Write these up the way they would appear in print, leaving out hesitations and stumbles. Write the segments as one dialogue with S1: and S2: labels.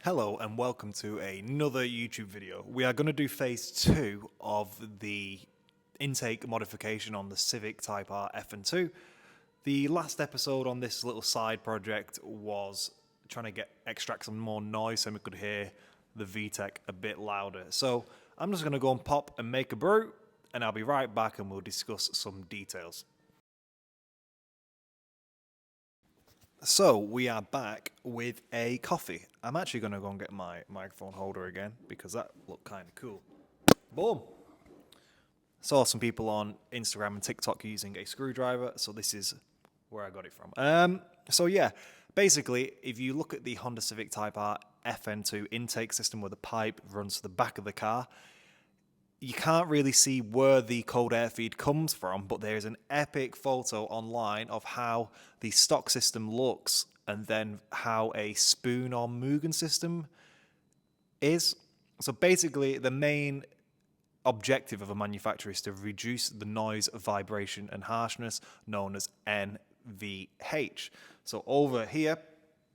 S1: Hello and welcome to another YouTube video. We are going to do phase 2 of the intake modification on the Civic Type R FN2. The last episode on this little side project was trying to extract some more noise so we could hear the VTEC a bit louder. So I'm just going to go and pop and make a brew, and I'll be right back and we'll discuss some details. So we are back with a coffee. I'm actually going to go and get my microphone holder again because that looked kind of cool. Boom! Saw some people on Instagram and TikTok using a screwdriver, so this is where I got it from. So yeah, basically, if you look at the Honda Civic Type R FN2 intake system where the pipe runs to the back of the car, you can't really see where the cold air feed comes from, but there's an epic photo online of how the stock system looks and then how a spoon or Mugen system is. So basically, the main objective of a manufacturer is to reduce the noise, vibration, and harshness known as NVH. So over here,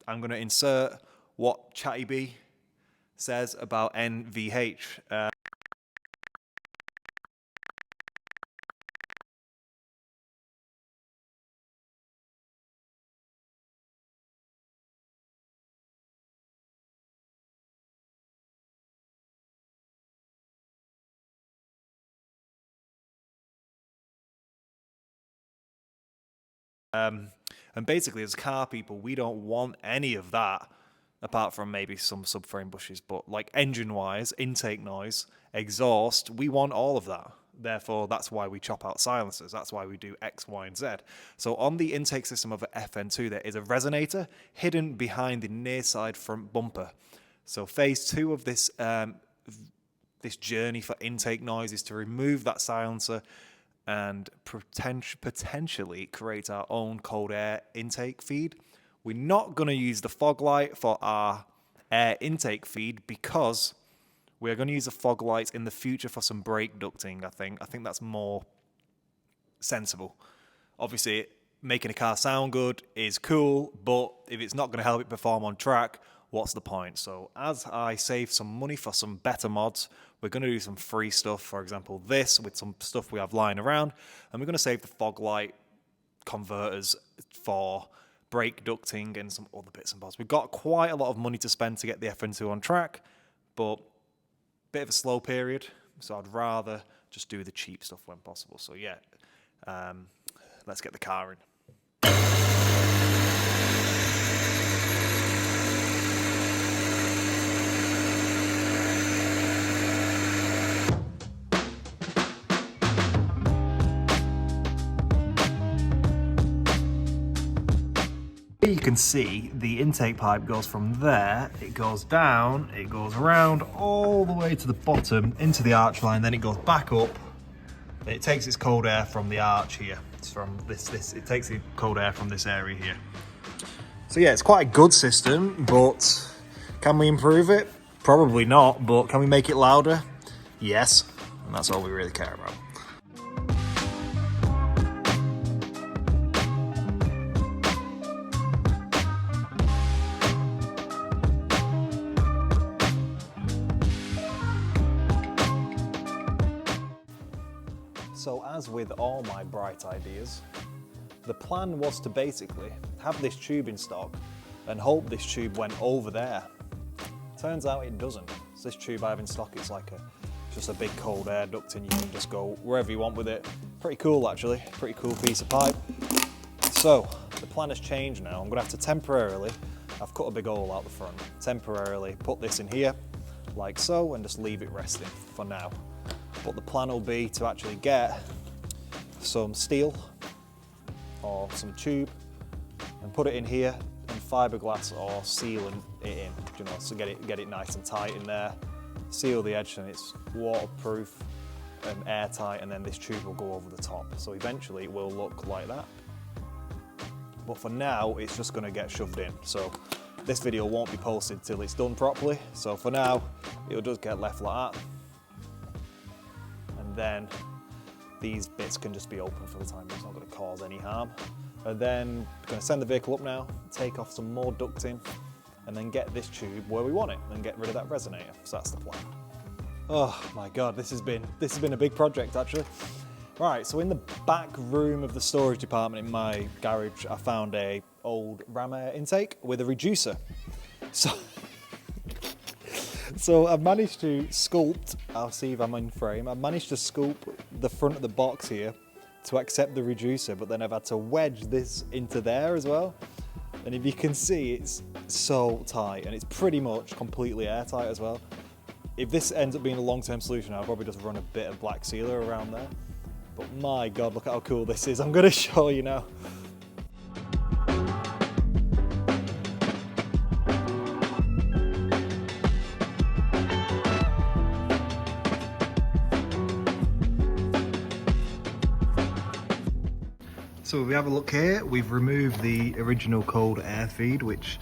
S1: I'm going to insert what Chatty B says about NVH. And basically, as car people, we don't want any of that, apart from maybe some subframe bushes. But like engine-wise, intake noise, exhaust, we want all of that. Therefore, that's why we chop out silencers. That's why we do X, Y, and Z. So on the intake system of an FN2, there is a resonator hidden behind the near side front bumper. So phase 2 of this this journey for intake noise is to remove that silencer and potentially create our own cold air intake feed. We're not going to use the fog light for our air intake feed because we're going to use the fog lights in the future for some brake ducting, I think that's more sensible. Obviously, making a car sound good is cool, but if it's not going to help it perform on track, what's the point? So as I save some money for some better mods, we're going to do some free stuff, for example this, with some stuff we have lying around, and we're going to save the fog light converters for brake ducting and some other bits and bobs. We've got quite a lot of money to spend to get the FN2 on track, but a bit of a slow period, so I'd rather just do the cheap stuff when possible. So yeah, let's get the car in. You can see the intake pipe goes from there, it goes down, it goes around all the way to the bottom into the arch line, then it goes back up. It takes its cold air from the arch here. It's from it takes the cold air from this area here. So yeah, it's quite a good system, but can we improve it? Probably not, but can we make it louder? Yes, and that's all we really care about. So as with all my bright ideas, the plan was to basically have this tube in stock and hope this tube went over there. Turns out it doesn't. So this tube I have in stock, it's like just a big cold air duct and you can just go wherever you want with it. Pretty cool actually, pretty cool piece of pipe. So the plan has changed now. I'm gonna have to temporarily, I've cut a big hole out the front, temporarily put this in here like so and just leave it resting for now. But the plan will be to actually get some steel or some tube and put it in here and fiberglass or seal it in, you know, so get it nice and tight in there, seal the edge and it's waterproof and airtight, and then this tube will go over the top. So eventually it will look like that. But for now, it's just going to get shoved in. So this video won't be posted till it's done properly. So for now, it'll just get left like that. Then these bits can just be open for the time. It's not going to cause any harm. And then I'm going to send the vehicle up now, take off some more ducting, and then get this tube where we want it and get rid of that resonator. So that's the plan. Oh my God, this has been a big project actually. Right, so in the back room of the storage department in my garage, I found a old ram air intake with a reducer. So I've managed to sculpt, I'll see if I'm in frame, I've managed to sculpt the front of the box here to accept the reducer, but then I've had to wedge this into there as well. And if you can see, it's so tight and it's pretty much completely airtight as well. If this ends up being a long-term solution, I'll probably just run a bit of black sealer around there. But my God, look at how cool this is. I'm gonna show you now. So if we have a look here, we've removed the original cold air feed, which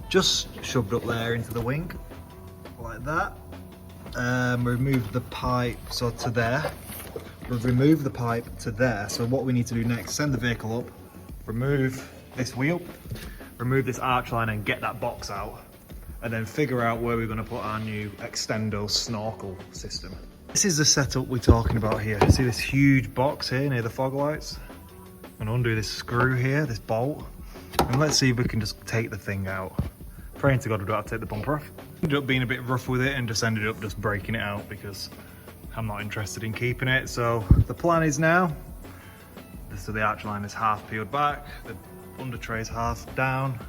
S1: just shoved up there into the wing, like that. Removed the pipe, so to there. We've removed the pipe to there. So what we need to do next, send the vehicle up, remove this wheel, remove this arch line and get that box out, and then figure out where we're going to put our new extendo snorkel system. This is the setup we're talking about here. See this huge box here near the fog lights? I'm going to undo this screw here, this bolt, and let's see if we can just take the thing out. Praying to God we don't have to take the bumper off. Ended up being a bit rough with it and just ended up just breaking it out because I'm not interested in keeping it. So the plan is now, so the arch line is half peeled back, the under tray is half down.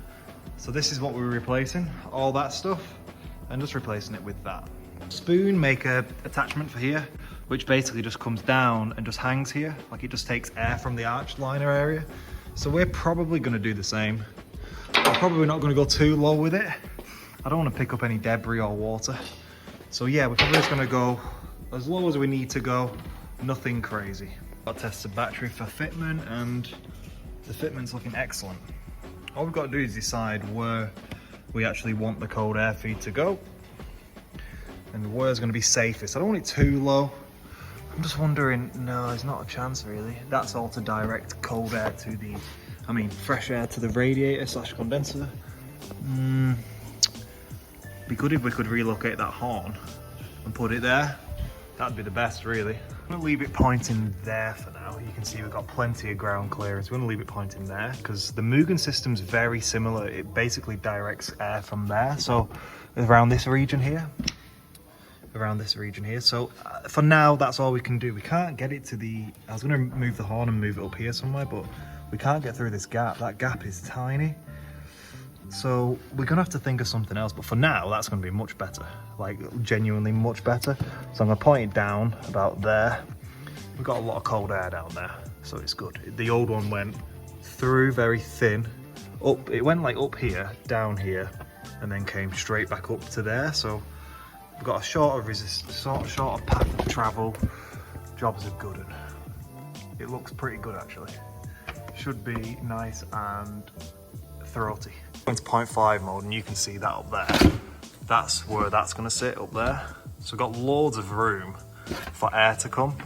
S1: So this is what we're replacing, all that stuff, and just replacing it with that. Spoon, make a attachment for here, which basically just comes down and just hangs here, like it just takes air from the arch liner area. So we're probably gonna do the same. We're probably not gonna go too low with it. I don't wanna pick up any debris or water. So yeah, we're probably just gonna go as low as we need to go, nothing crazy. Got to test the battery for fitment, and the fitment's looking excellent. All we've got to do is decide where we actually want the cold air feed to go and where's going to be safest. I don't want it too low. I'm just wondering, no, there's not a chance really. That's all to direct cold air to the, fresh air to the radiator / condenser. Be good if we could relocate that horn and put it there. That'd be the best, really. I'm gonna leave it pointing there for now. You can see we've got plenty of ground clearance. We're gonna leave it pointing there because the Mugen system's very similar. It basically directs air from there. So around this region here, So for now, that's all we can do. We can't get it to the, I was gonna move the horn and move it up here somewhere, but we can't get through this gap. That gap is tiny. So we're gonna have to think of something else, but for now that's gonna be much better, like genuinely much better. So I'm gonna point it down about there. We've got a lot of cold air down there, so it's good. The old one went through very thin, up, it went like up here, down here, and then came straight back up to there. So we've got a shorter path of travel. Jobs are good, and it looks pretty good actually. Should be nice and throaty. Into 0.5 mode, and you can see that up there. That's where that's going to sit, up there. So we've got loads of room for air to come.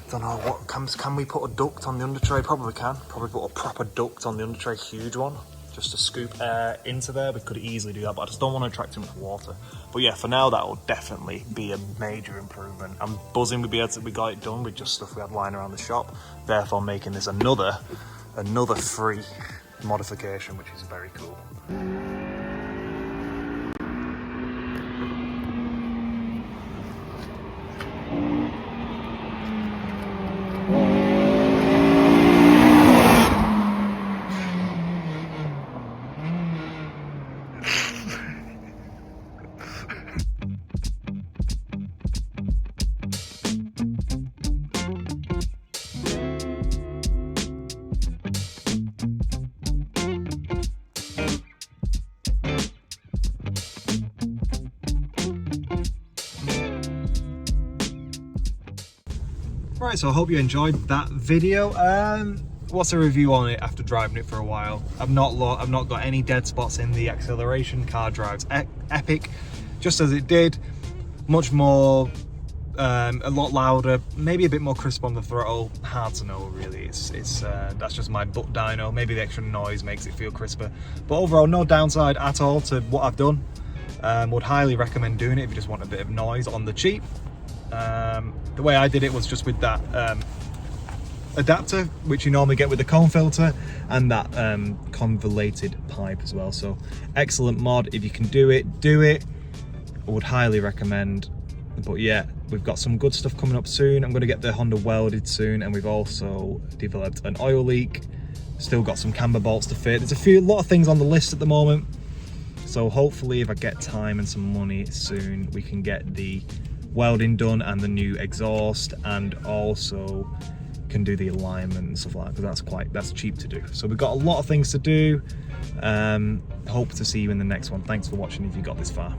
S1: Don't know what can we put a duct on the under tray? Probably can. Probably put a proper duct on the under tray, huge one, just to scoop air into there. We could easily do that, but I just don't want to attract too much water. But yeah, for now that will definitely be a major improvement. I'm buzzing we got it done with just stuff we had lying around the shop. Therefore, making this another free modification, which is very cool. Right, so I hope you enjoyed that video. What's a review on it after driving it for a while? I've not got any dead spots in the acceleration. Car drives epic, just as it did. Much more
S2: a lot louder, maybe a bit more crisp on the throttle. Hard to know really. It's that's just my butt dyno. Maybe the extra noise makes it feel crisper, but overall no downside at all to what I've done. Would highly recommend doing it if you just want a bit of noise on the cheap. The way I did it was just with that adapter, which you normally get with the cone filter, and that convoluted pipe as well. So excellent mod. If you can do it, do it. I would highly recommend. But yeah, we've got some good stuff coming up soon. I'm going to get the Honda welded soon, and we've also developed an oil leak. Still got some camber bolts to fit. There's a lot of things on the list at the moment. So hopefully if I get time and some money soon, we can get the welding done and the new exhaust, and also can do the alignment and stuff like that, because that's cheap to do. So we've got a lot of things to do. Hope to see you in the next one. Thanks for watching if you got this far.